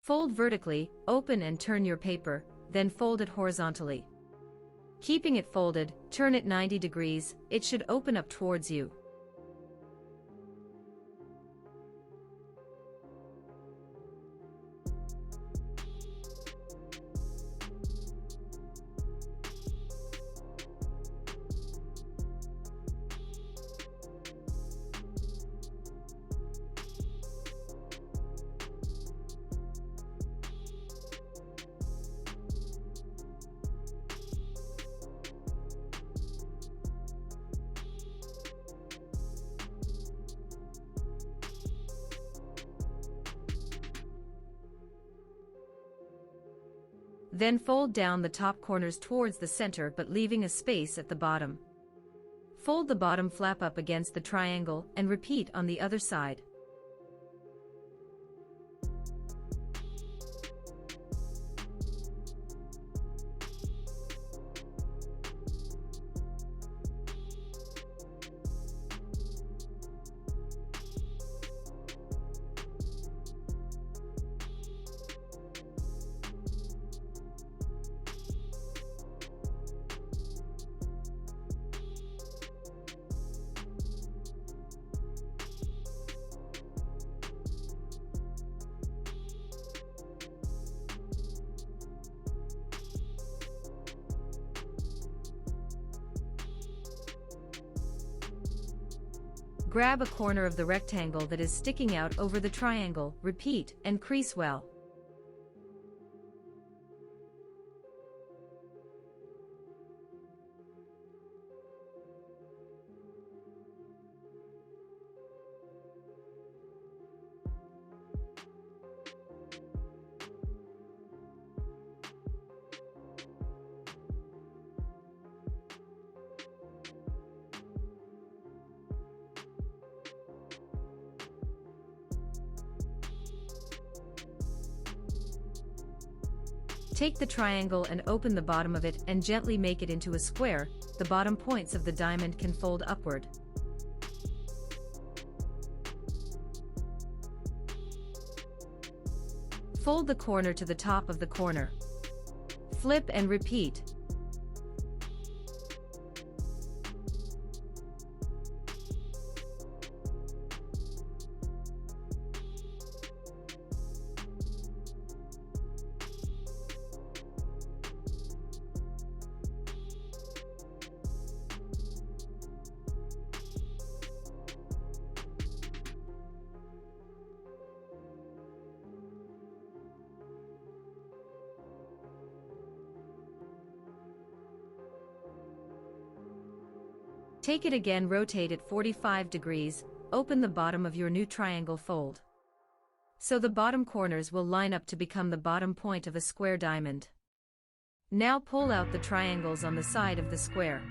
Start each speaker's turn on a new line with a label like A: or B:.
A: Fold vertically, open and turn your paper, then fold it horizontally. Keeping it folded, turn it 90 degrees, it should open up towards you. Then fold down the top corners towards the center but leaving a space at the bottom. Fold the bottom flap up against the triangle and repeat on the other side. Grab a corner of the rectangle that is sticking out over the triangle, repeat, and crease well. Take the triangle and open the bottom of it and gently make it into a square. The bottom points of the diamond can fold upward. Fold the corner to the top of the corner. Flip and repeat. Take it again, rotate it 45 degrees, open the bottom of your new triangle, fold. So the bottom corners will line up to become the bottom point of a square diamond. Now pull out the triangles on the side of the square.